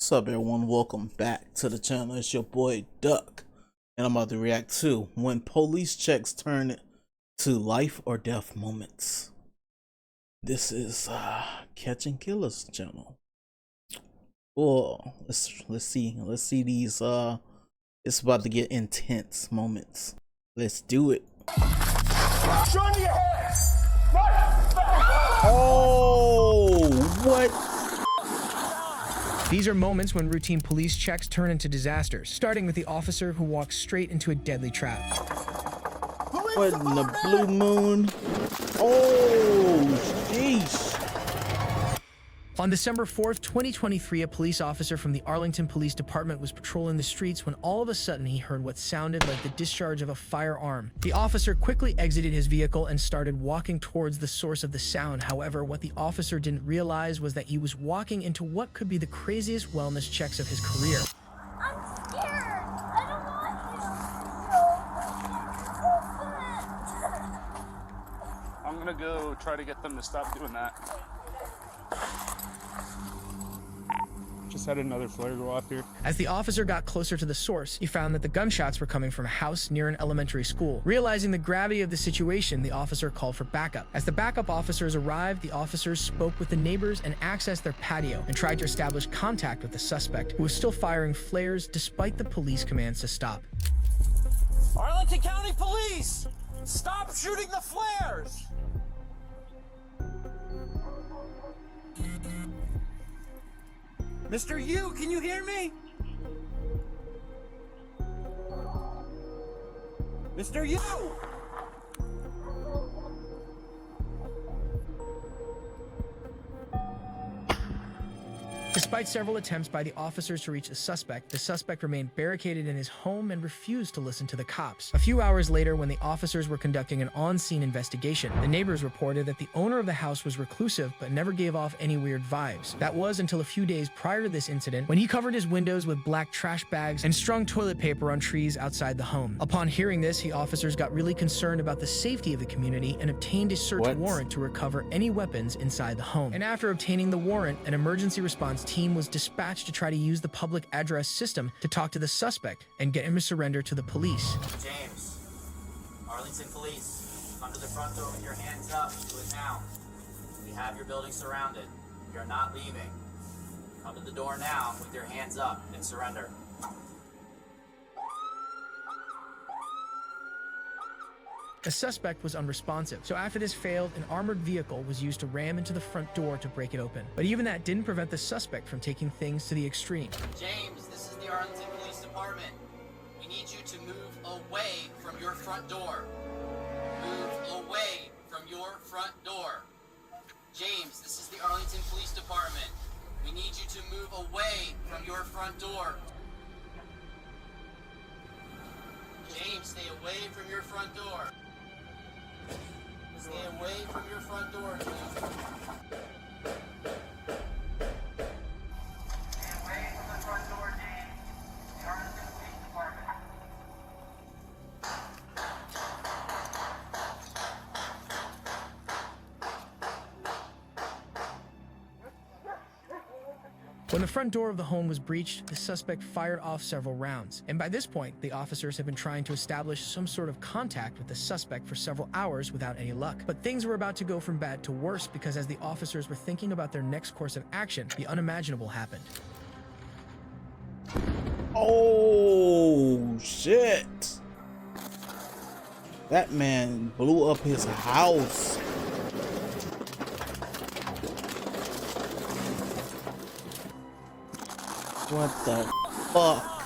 What's up, everyone? Welcome back to the channel. It's your boy Duck, and I'm about to react to when police checks turn to life or death moments. This is Catching Killers channel. Oh, let's see these. It's about to get intense moments. Let's do it. Oh, what? These are moments when routine police checks turn into disasters, starting with the officer who walks straight into a deadly trap. What in the blue moon? Oh, jeez. On December 4th, 2023, a police officer from the Arlington Police Department was patrolling the streets when all of a sudden he heard what sounded like the discharge of a firearm. The officer quickly exited his vehicle and started walking towards the source of the sound. However, what the officer didn't realize was that he was walking into what could be the craziest wellness checks of his career. I'm scared. I don't want you. I'm gonna go try to get them to stop doing that. Just had another flare go off here. As the officer got closer to the source, he found that the gunshots were coming from a house near an elementary school. Realizing the gravity of the situation, the officer called for backup. As the backup officers arrived, the officers spoke with the neighbors and accessed their patio and tried to establish contact with the suspect, who was still firing flares despite the police commands to stop. Arlington County Police! Stop shooting the flares! Mr. Yu, can you hear me? Mr. Yu! Despite several attempts by the officers to reach the suspect remained barricaded in his home and refused to listen to the cops. A few hours later, when the officers were conducting an on-scene investigation, the neighbors reported that the owner of the house was reclusive but never gave off any weird vibes. That was until a few days prior to this incident, when he covered his windows with black trash bags and strung toilet paper on trees outside the home. Upon hearing this, the officers got really concerned about the safety of the community and obtained a search warrant to recover any weapons inside the home. And after obtaining the warrant, an emergency response team was dispatched to try to use the public address system to talk to the suspect and get him to surrender to the police. James, Arlington Police, come to the front door with your hands up. Do it now. We have your building surrounded. You're not leaving. Come to the door now with your hands up and surrender. The suspect was unresponsive, so after this failed, an armored vehicle was used to ram into the front door to break it open. But even that didn't prevent the suspect from taking things to the extreme. James, this is the Arlington Police Department. We need you to move away from your front door. Move away from your front door. James, this is the Arlington Police Department. We need you to move away from your front door. James, stay away from your front door. Stay away from your front door, James. Stay away from the front door, James. The Arlington Police Department. When the front door of the home was breached, the suspect fired off several rounds. And by this point, the officers had been trying to establish some sort of contact with the suspect for several hours without any luck. But things were about to go from bad to worse, because as the officers were thinking about their next course of action, the unimaginable happened. Oh, shit. That man blew up his house. What the fuck?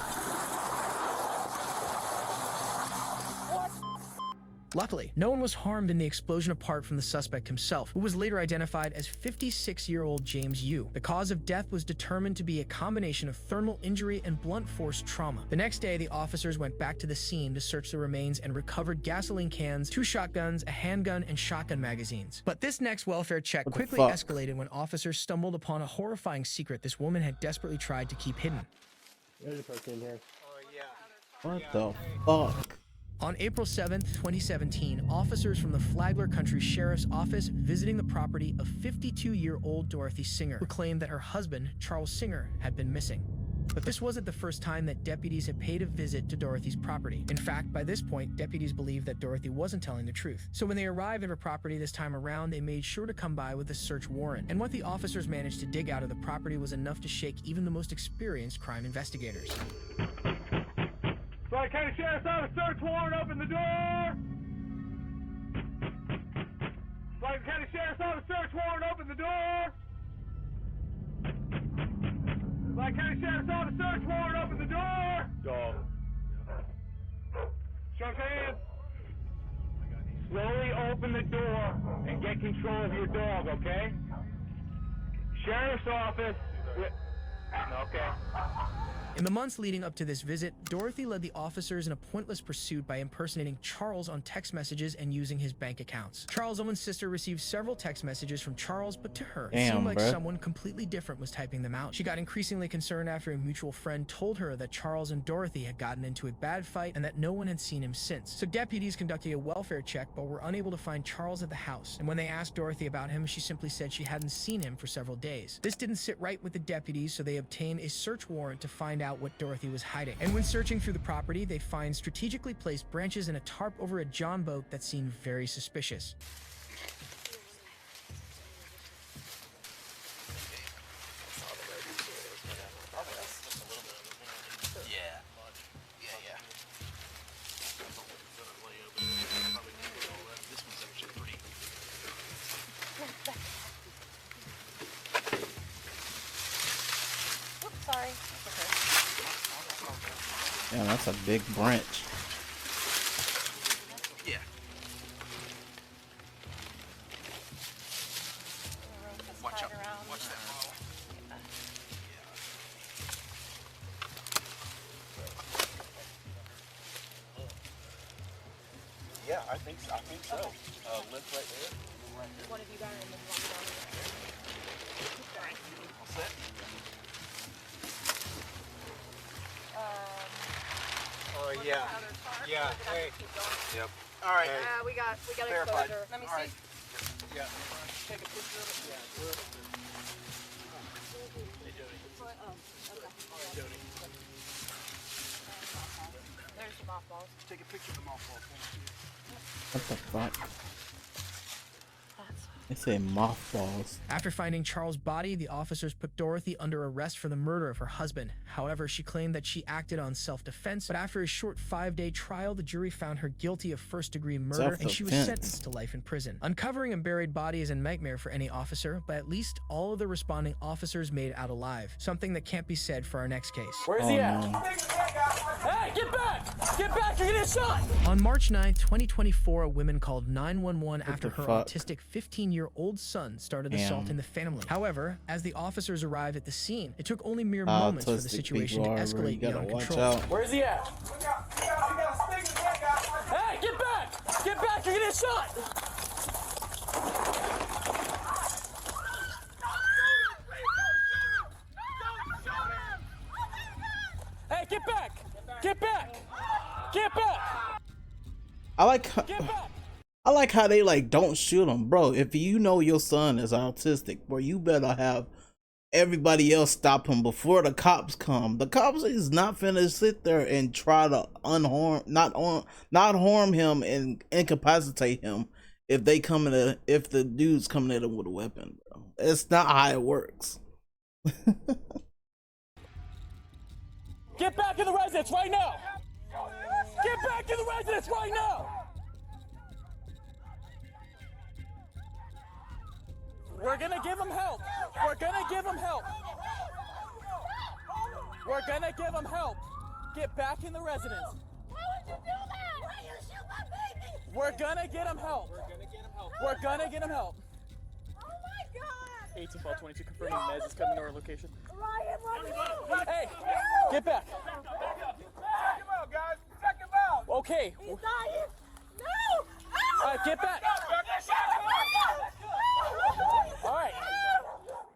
Luckily, no one was harmed in the explosion apart from the suspect himself, who was later identified as 56-year-old James Yu. The cause of death was determined to be a combination of thermal injury and blunt force trauma. The next day, the officers went back to the scene to search the remains and recovered gasoline cans, 2 shotguns, a handgun, and shotgun magazines. But this next welfare check quickly escalated when officers stumbled upon a horrifying secret this woman had desperately tried to keep hidden. What the fuck? On April 7th, 2017, officers from the Flagler Country Sheriff's Office visiting the property of 52-year-old Dorothy Singer, who claimed that her husband, Charles Singer, had been missing. But this wasn't the first time that deputies had paid a visit to Dorothy's property. In fact, by this point, deputies believed that Dorothy wasn't telling the truth. So when they arrived at her property this time around, they made sure to come by with a search warrant. And what the officers managed to dig out of the property was enough to shake even the most experienced crime investigators. Floyd County Sheriff's Office, search warrant, open the door! Floyd County Sheriff's Office, search warrant, open the door! Floyd County Sheriff's Office, search warrant, open the door! Dog. Show your hands. Slowly open the door and get control of your dog, okay? Sheriff's Office. Okay. In the months leading up to this visit, Dorothy led the officers in a pointless pursuit by impersonating Charles on text messages and using his bank accounts. Charles' Owen's sister received several text messages from Charles, but to her, it seemed like someone completely different was typing them out. She got increasingly concerned after a mutual friend told her that Charles and Dorothy had gotten into a bad fight and that no one had seen him since. So deputies conducted a welfare check but were unable to find Charles at the house. And when they asked Dorothy about him, she simply said she hadn't seen him for several days. This didn't sit right with the deputies, so they obtained a search warrant to find out what Dorothy was hiding. And when searching through the property, they find strategically placed branches and a tarp over a john boat that seemed very suspicious. Sorry. Yeah, that's a big branch. Yeah. Watch out. Watch that ball. Yeah, I think so. Lift right there. One of you got it and then one down there. All set? Oh yeah. Yeah. Hey. Yep. All right. We got Verified. exposure. Let me All right. see. Yeah. Take a picture of it. Yeah. There's the mothballs. Take a picture of them all. What the fuck? They say mothballs. After finding Charles' body, the officers put Dorothy under arrest for the murder of her husband. However, she claimed that she acted on self-defense, but after a short 5-day trial, the jury found her guilty of first-degree murder, and she was sentenced to life in prison. Uncovering a buried body is a nightmare for any officer, but at least all of the responding officers made it out alive, something that can't be said for our next case. Where's he at? Hey, get back! Get back, you're getting shot! On March 9, 2024, a woman called 911 after her fuck? autistic 15-year-old son started assaulting the family. However, as the officers arrived at the scene, it took only mere moments for the situation to escalate beyond control. Where's he at? Hey, get back! Get back, you're getting shot! Hey, get back! Get back! Get back! I like how they like don't shoot him, bro. If you know your son is autistic, bro, you better have everybody else stop him before the cops come. The cops is not finna sit there and try to not harm him and incapacitate him if the dude's coming at him with a weapon, bro. It's not how it works. Get back in the residence right now! Get back in the residence right now! We're gonna give him help! We're gonna give him help! We're gonna give him help! Get back in the residence! Why would you do that? Why you shoot my baby? We're gonna get him help! We're gonna get him help! Oh my God! 18-22 confirming Mez is coming to our location. Ryan, let me. Hey! Get back! Check him out, guys. Check him out. Okay. He's dying. No! Alright, get back! Alright.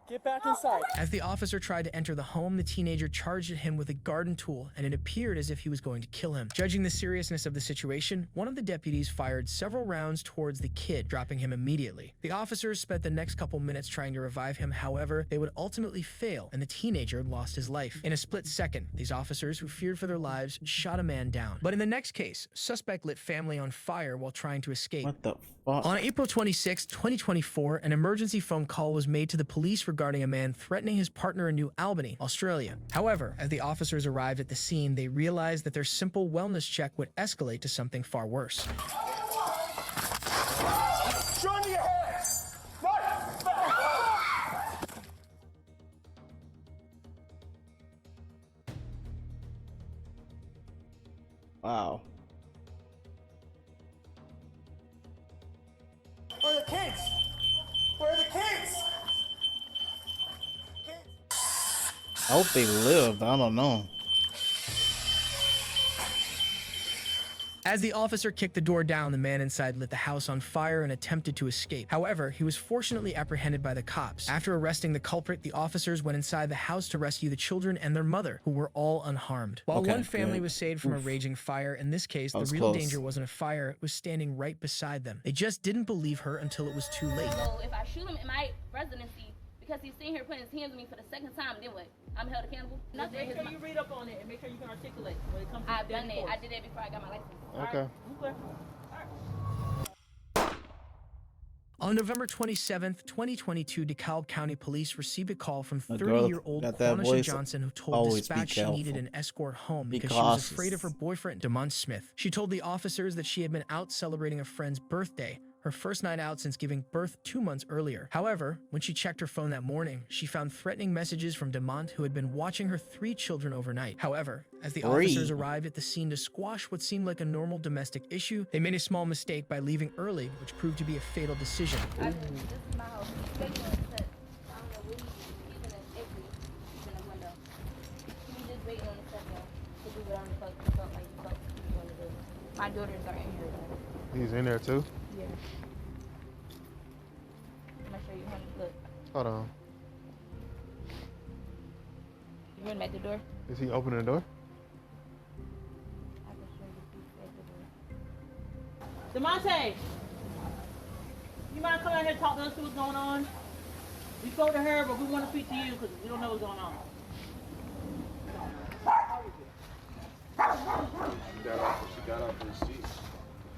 Get back inside. As the officer tried to enter the home, the teenager charged at him with a garden tool, and it appeared as if he was going to kill him. Judging the seriousness of the situation, one of the deputies fired several rounds towards the kid, dropping him immediately. The officers spent the next couple minutes trying to revive him. However, they would ultimately fail, and the teenager lost his life. In a split second, these officers, who feared for their lives, shot a man down. But in the next case, suspect lit family on fire while trying to escape. What the fuck? On April 26, 2024, an emergency phone call was made to the police regarding a man threatening his partner in New Albany, Australia. However, as the officers arrived at the scene, they realized that their simple wellness check would escalate to something far worse. Show me your hands. Wow. Where are the kids? Where are the kids? I hope they lived. I don't know. As the officer kicked the door down, the man inside lit the house on fire and attempted to escape. However, he was fortunately apprehended by the cops. After arresting the culprit, the officers went inside the house to rescue the children and their mother, who were all unharmed. While Okay, one family good. was saved from a raging fire, in this case, the was real close. danger wasn't a fire, it was standing right beside them. They just didn't believe her until it was too late. So if I shoot him in my residency, because he's sitting here putting his hands on me for the second time, then what? I'm held accountable? Nothing. Make sure you read up on it and make sure you can articulate when it comes to I've done deadly that. force. I did that before I got my license. Okay. On November 27th, 2022, DeKalb County Police received a call from A girl 30-year-old got that Quanisha voice, Johnson, who told always be dispatch she needed careful. an escort home Be because she was cautious. afraid of her boyfriend, Demont Smith. She told the officers that she had been out celebrating a friend's birthday, her first night out since giving birth 2 months earlier. However, when she checked her phone that morning, she found threatening messages from Demont, who had been watching her 3 children overnight. However, as the officers arrived at the scene to squash what seemed like a normal domestic issue, they made a small mistake by leaving early, which proved to be a fatal decision. This is my house. He's waiting on the set. I don't know where he's in the exit. He's in the window. He's just waiting on the set now to do whatever the fuck he felt like he wanted to do. My daughters are in here though. He's in there too? Yeah. I'm gonna show you, honey. Look. Hold on. You heard him at the door? Is he opening the door? I can show you if he's at the door. DeMonte, you mind coming out here and talk to us, see what's going on? We spoke to her, but we want to speak to you because we don't know what's going on. She got off her seat.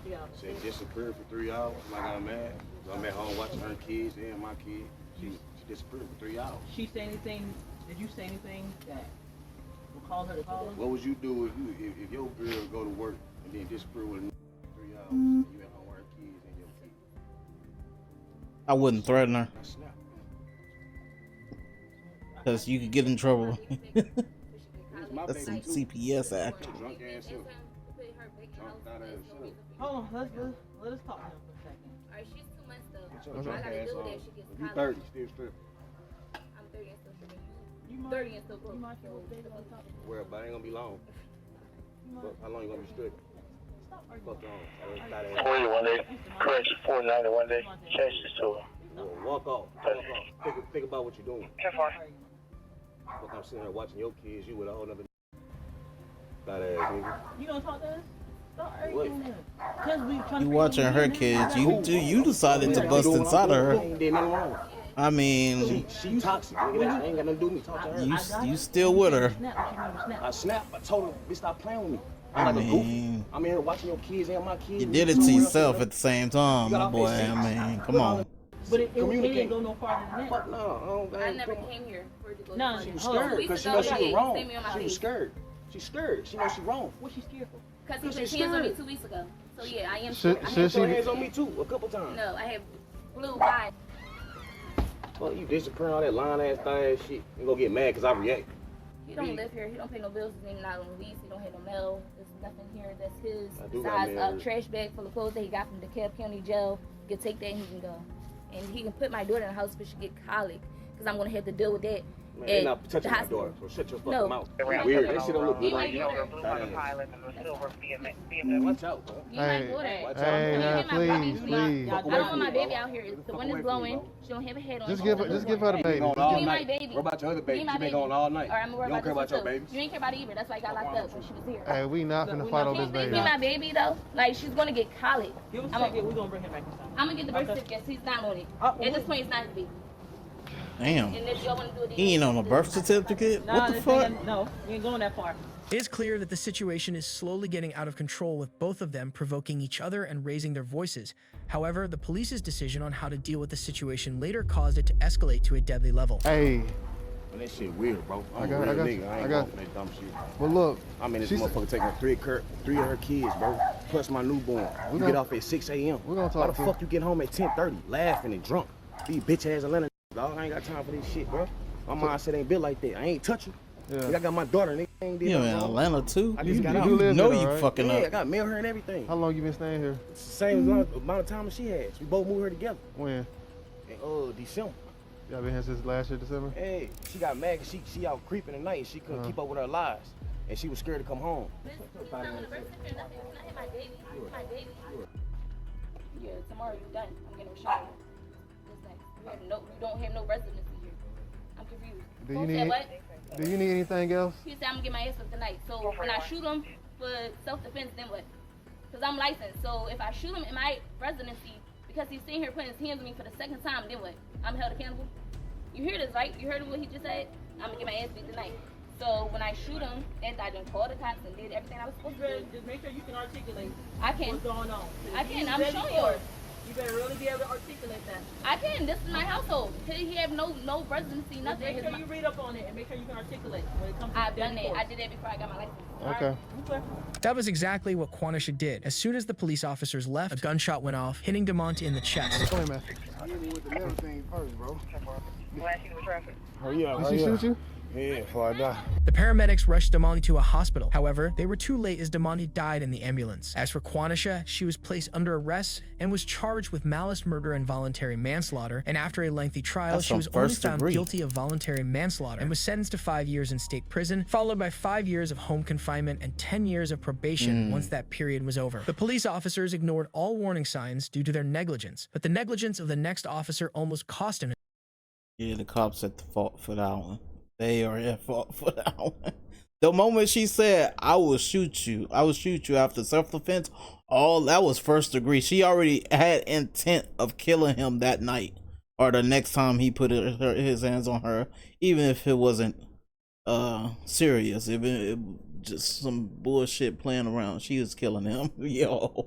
Yeah. She had disappeared for 3 hours. Like I'm mad. So I'm at home watching her kids and my kids. She disappeared for 3 hours. She say anything? Did you say anything that will cause her to call us? What would you do if your girl go to work and then disappear with a 3 hours and you at home with her kids and your kids? I wouldn't threaten her I snap. because you could get in trouble. It's my That's some baby too. CPS act. Drunk ass up. Drunk out ass up. Hold on, let us talk to him for a second. Alright, she's 2 months though. Get your I drunk gotta ass deal with on. that. She gets If you college. 30, still strip. I'm 30 and still stripping. You 30 and still broke. You might feel big on top of Well, but it ain't gonna be long. But how long you gonna be stripping? Fuck on. I 41 day, correction, 491 day, change this to Walk off. Think about what you're doing. Look, I'm sitting here watching your kids. You with a whole nother fat ass nigga. You gonna talk to us? Start What? arguing with him. 'Cause we trying to You figure watching out her what kids. happened. You decided to bust inside of her. Ain't did nothing wrong. I mean, She toxic. Nigga, that ain't got nothing to do with me. Talk to her. you still with her. Snap, but you never snap. I snapped. I told her, bitch, stop playing with me. I I'm like a goofy. mean, I'm in here watching your kids and my kids. you did it to yourself at the same time, my boy. I mean, come on. But it Communicate. didn't go no farther than that. Fuck no. I never came here for it to go. No, to she court. She was scared because she knows she was He wrong. sent me on my She was face. scared. She's scared. She knows she's wrong. What's she scared for? Because he put She's his hands on me scared. 2 weeks ago. So yeah, I am Should- scared. I should have she Put be- hands on me too a couple times. No, I have blue eyes. Well, you disappearing all that lying ass thing ass shit. You gonna get mad because I react. He don't live here. He don't pay no bills. His name not on the lease. He don't have no mail. There's nothing here that's his. I do got Besides mail. a trash bag full of clothes that he got from the DeKalb County Jail. He can take that and he can go. And he can put my daughter in the house if she get colic. Because I'm going to have to deal with that. Man, they at not the touching my hospital. door, so shut your fucking No. mouth. Weird. That shit don't look good You on might you. go there. Watch out, bro. You might go there. Watch Can out. you Hey, get my baby? please, I please. don't want my baby out here. The wind is blowing. She don't have a head on. Just give her the baby. Going Give all me my night. baby. What about your other Give baby? me She my been baby. going all night. Or I'm You worried don't about care this about your too. babies. You ain't care about it either. That's why I got locked up when she was here. Hey, we not finna fight over this Give baby. me my baby though. Like she's gonna get college. Give us a I'm second. We're gonna bring him back inside. gonna get the birth certificate. He's not on it. At this point, it's not his baby. Damn. And if y'all wanna do it, He ain't on a birth certificate? Nah, What the this fuck? ain't- no, we ain't going that far. It is clear that the situation is slowly getting out of control, with both of them provoking each other and raising their voices. However, the police's decision on how to deal with the situation later caused it to escalate to a deadly level. Hey, Man, that shit weird, bro. I'm I got- a real I got- nigga. I I ain't got- going for that dumb shit. but look, I mean, this She's- motherfucker taking three of her kids, bro. Plus my newborn. You gonna- get off at 6 a.m. we gonna Why talk the to- fuck you get home at 10:30, laughing and drunk? These bitch ass Atlanta dog. I ain't got time for this shit, bro. My mindset ain't built like that. I ain't touching. Yeah. I got my daughter, nigga. I ain't did You in nothing wrong. Atlanta too? I just got you out. live know here, you right? fucking Yeah, I up. got mail her and everything. How long you been staying here? It's the same amount of time as she has. We both moved her together. When? In December. Y'all been here since last year, December? Hey, she got mad 'cause she out creeping at night and she couldn't keep up with her lies. And she was scared to come home. It's not on the birth certificate. Nothing. It's not in my baby. It's my baby. Yeah, tomorrow you're done. I'm getting a shower. What's next? You don't have no residency here. I'm confused. Do you Who need- said what? Do you need anything else? He said I'm gonna get my ass up tonight. So when I shoot him for self-defense, then what? Because I'm licensed. So if I shoot him in my residency because he's sitting here putting his hands on me for the second time, then what? I'm held accountable. You hear this, right? You heard what he just said? I'm gonna get my ass beat tonight. So when I shoot him, after I done called the cops and did everything I was supposed to do, Just make sure you can articulate I can. what's going on. I can. If I'm you ready showing for you. it, You better really be able to articulate that. I can. This is my household. He have no residency, Just nothing. make sure you read up on it and make sure you can articulate when it comes to I've done deadly that. I force. did that before I got my license. Okay. Okay. That was exactly what Quanisha did. As soon as the police officers left, a gunshot went off, hitting DeMont in the chest. Wait a minute. Hurry up, Did she shoot you? Yeah, before I die. The paramedics rushed Damani to a hospital. However, they were too late as Damani died in the ambulance. As for Quanisha, she was placed under arrest and was charged with malice, murder, and voluntary manslaughter. And after a lengthy trial, That's she was on only first found degree. guilty of voluntary manslaughter and was sentenced to 5 years in state prison, followed by 5 years of home confinement and 10 years of probation once that period was over. The police officers ignored all warning signs due to their negligence, but the negligence of the next officer almost cost him. Yeah, the cops at the fault for that one. They are at fault for that one. The moment she said, I will shoot you after self-defense, all that was first degree. She already had intent of killing him that night or the next time he put his hands on her, even if it wasn't serious, if it just some bullshit playing around. She was killing him. Yo.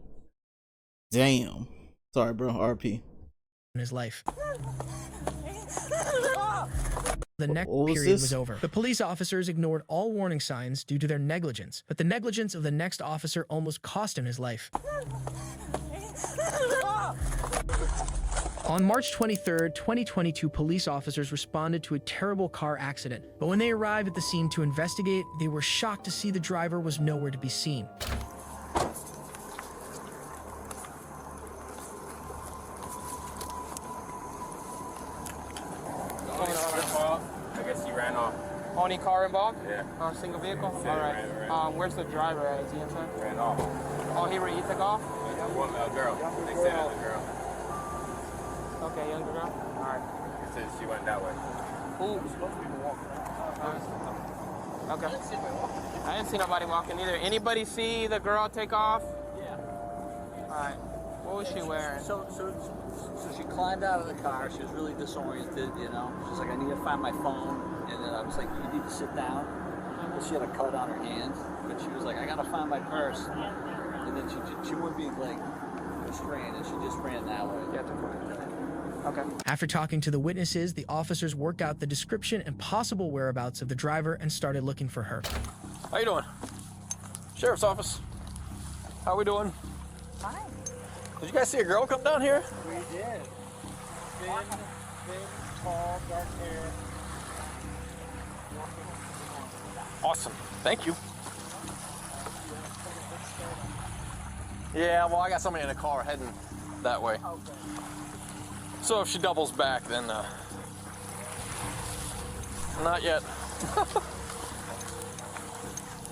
Damn. Sorry, bro. RP. In his life. The next What was period this? was over. The police officers ignored all warning signs due to their negligence, but the negligence of the next officer almost cost him his life. On March 23rd, 2022, police officers responded to a terrible car accident. But when they arrived at the scene to investigate, they were shocked to see the driver was nowhere to be seen. I guess he ran off. Only car involved? Yeah. Single vehicle? Yeah, All right. right. Where's the driver at? Is he inside? Ran off. Oh, he took off? A girl. They said it was a girl. Okay, younger girl? All right. They said she went that way. Who? Okay. I didn't see nobody walking either. Anybody see the girl take off? Yeah. All right. What was she wearing? So she climbed out of the car. She was really disoriented, you know. She's like, I need to find my phone. And then I was like, you need to sit down. And she had a cut on her hand. But she was like, I got to find my purse. And then she wouldn't be like restrained. And she just ran that way. Okay. After talking to the witnesses, the officers worked out the description and possible whereabouts of the driver and started looking for her. How you doing? Sheriff's office. How we doing? Fine. Did you guys see a girl come down here? We did. Thin, tall, dark hair. Awesome. Thank you. Yeah, well, I got somebody in a car heading that way. Okay. So if she doubles back, then Not yet.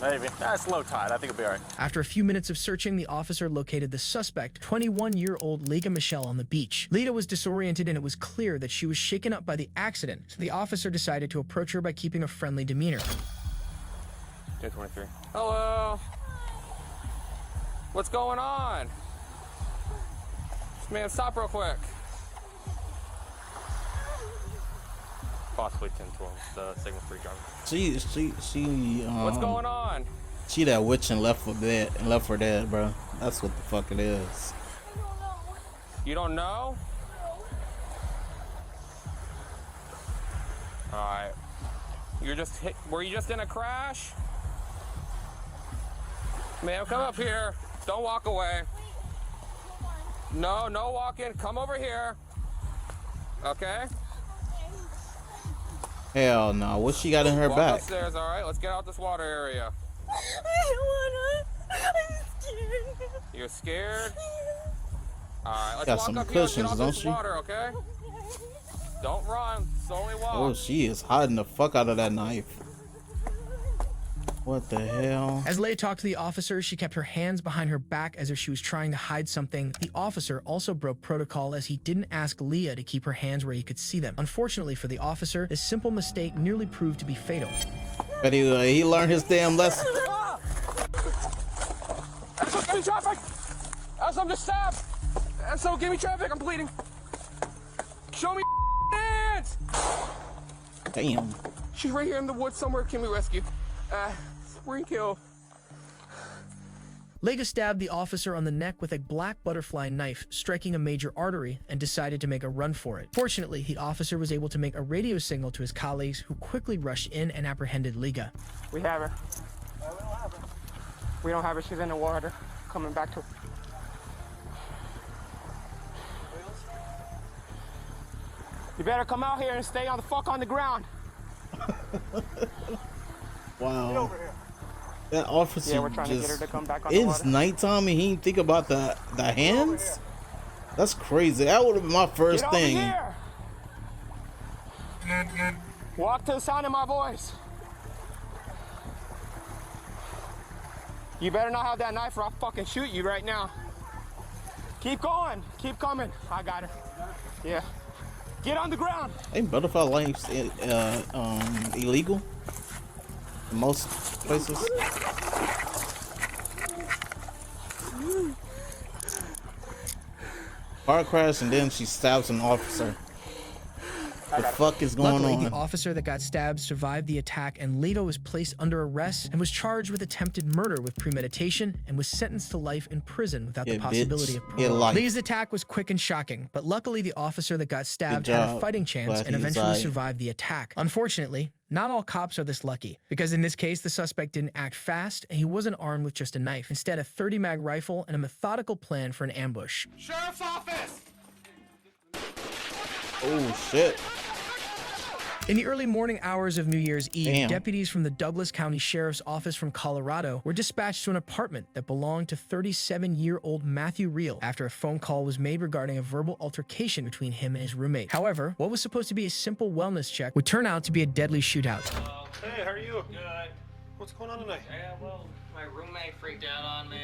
Maybe. It's low tide. I think it'll be all right. After a few minutes of searching, the officer located the suspect, 21-year-old Lega Michelle, on the beach. Lita was disoriented, and it was clear that she was shaken up by the accident, so the officer decided to approach her by keeping a friendly demeanor. 223. Hello. What's going on? Man, stop real quick. Possibly 1012, the signal free driver. She What's going on? She that witch and left for dead, bro. That's what the fuck it is. You don't know? Alright. Were you just in a crash? Ma'am, come up here. Don't walk away. No walking. Come over here. Okay? Hell no. What she got in her Walk back? upstairs, alright? Let's get out this water area. I don't wanna. I'm scared. You're scared? Alright, let's Got walk some up here. Let's get cushions, out don't this she? water, okay? Don't run. Slowly walk. Oh, she is hiding the fuck out of that knife. What the hell? As Leia talked to the officer, she kept her hands behind her back as if she was trying to hide something. The officer also broke protocol as he didn't ask Leah to keep her hands where he could see them. Unfortunately for the officer, this simple mistake nearly proved to be fatal. But he learned his damn lesson. SO, give me traffic! SO, I'm just stabbed! SO, give me traffic, I'm bleeding! Show me hands! Damn. She's right here in the woods somewhere, can we rescue? Spring kill. Lega stabbed the officer on the neck with a black butterfly knife, striking a major artery, and decided to make a run for it. Fortunately, the officer was able to make a radio signal to his colleagues, who quickly rushed in and apprehended Lega. We have her. We don't have her. She's in the water. Coming back to. You better come out here and stay on the fuck on the ground. Wow. Get over here. That officer, Yeah, we're trying to get her to come back on the it's water. nighttime and he didn't think about the hands? That's crazy. That would have been my first Get over thing. here. Walk to the sound of my voice. You better not have that knife or I'll fucking shoot you right now. Keep going. Keep coming. I got her. Yeah. Get on the ground. Hey, butterfly life's illegal in most places. Car crash and then she stabs an officer. The fuck is going Luckily, on? the officer that got stabbed survived the attack, and Leto was placed under arrest and was charged with attempted murder with premeditation and was sentenced to life in prison without the Yeah, possibility bitch. of Yeah, parole. life. Lee's attack was quick and shocking, but luckily the officer that got stabbed had a job, fighting chance but and he's eventually like- survived the attack. Unfortunately, not all cops are this lucky, because in this case, the suspect didn't act fast and he wasn't armed with just a knife. Instead, a 30-mag rifle and a methodical plan for an ambush. Sheriff's office! Oh shit. In the early morning hours of New Year's Eve, Damn. deputies from the Douglas County Sheriff's Office from Colorado were dispatched to an apartment that belonged to 37-year-old Matthew Reel after a phone call was made regarding a verbal altercation between him and his roommate. However, what was supposed to be a simple wellness check would turn out to be a deadly shootout. Hey, how are you? Good. What's going on tonight? Yeah, well, my roommate freaked out on me.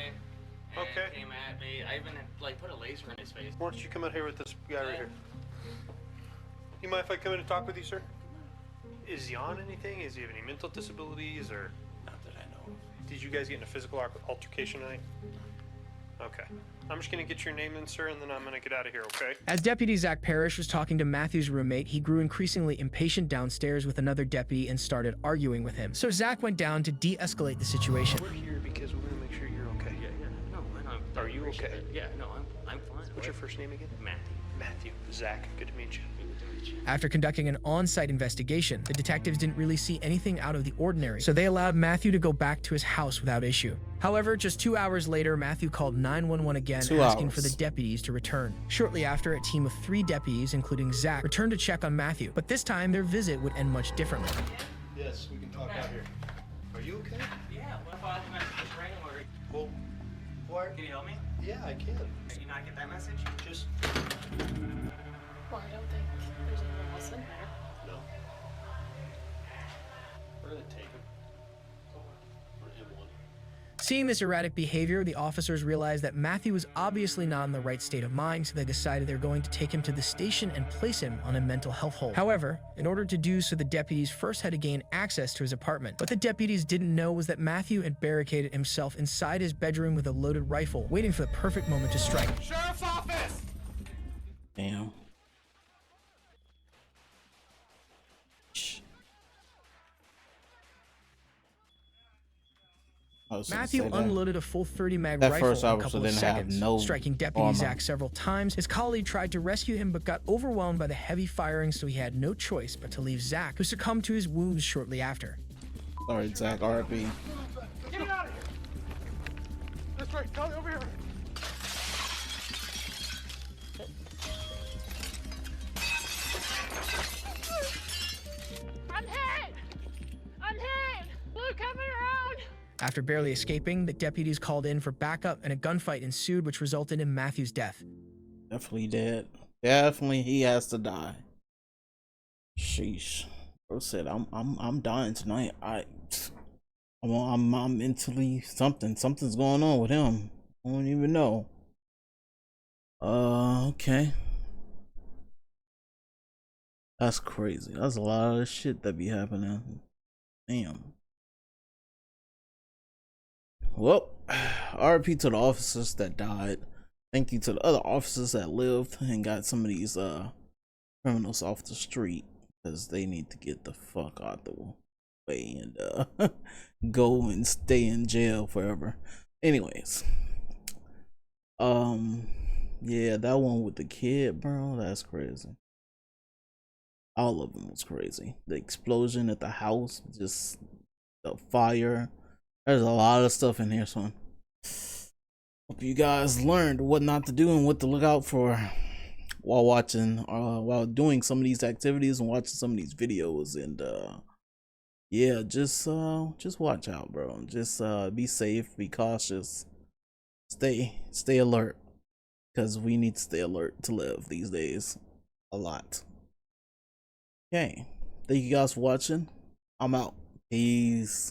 And came at me. I even put a laser in his face. Why don't you come out here with this guy right here? You mind if I come in and talk with you, sir? Is he on anything? Is he have any mental disabilities or? Not that I know of. Did you guys get in a physical altercation tonight? Okay. I'm just gonna get your name in, sir, and then I'm gonna get out of here, okay? As Deputy Zach Parrish was talking to Matthew's roommate, he grew increasingly impatient downstairs with another deputy and started arguing with him. So Zach went down to de-escalate the situation. We're here because we want to make sure you're okay. Yeah. No, I Are you okay? it. Yeah, no, I'm fine. What's your first name again? Matthew. Matthew. Zach, good to meet you. After conducting an on-site investigation, the detectives didn't really see anything out of the ordinary, so they allowed Matthew to go back to his house without issue. However, just 2 hours later, Matthew called 911 again, 2 asking hours. for the deputies to return. Shortly after, a team of 3 deputies, including Zach, returned to check on Matthew, but this time their visit would end much differently. Yes, we can talk out here. Are you okay? Yeah, what if I left a message just rang or... Well, why? Can you help me? Yeah, I can. Did you not get that message? Just Well, I don't think there's anyone else in there. no. Seeing this erratic behavior, the officers realized that Matthew was obviously not in the right state of mind, so they decided they're going to take him to the station and place him on a mental health hold. However, in order to do so, the deputies first had to gain access to his apartment. What the deputies didn't know was that Matthew had barricaded himself inside his bedroom with a loaded rifle, waiting for the perfect moment to strike. Sheriff's office! Damn. Matthew unloaded a full 30 mag that rifle first in a officer couple of didn't have seconds, no striking Deputy armor. Zach several times. His colleague tried to rescue him but got overwhelmed by the heavy firing, so he had no choice but to leave Zach, who succumbed to his wounds shortly after. Sorry, Zach, RIP. Get it out of here! This way, come over here! I'm hit! I'm hit! Blue coming around! After barely escaping, the deputies called in for backup and a gunfight ensued, which resulted in Matthew's death. Definitely dead. Definitely he has to die. Sheesh. Bro said I'm dying tonight. I'm mentally something's going on with him. I don't even know. Okay. That's crazy. That's a lot of shit that be happening. Damn. Well, RIP to the officers that died. Thank you to the other officers that lived and got some of these criminals off the street, because they need to get the fuck out the way and go and stay in jail forever. Anyways, yeah, that one with the kid, bro, that's crazy. All of them was crazy. The explosion at the house, just the fire. There's a lot of stuff in here, so hope you guys learned what not to do and what to look out for while watching, while doing some of these activities and watching some of these videos. And yeah, just watch out, bro. Just be safe, be cautious, stay alert, because we need to stay alert to live these days a lot. Okay, thank you guys for watching. I'm out. Peace.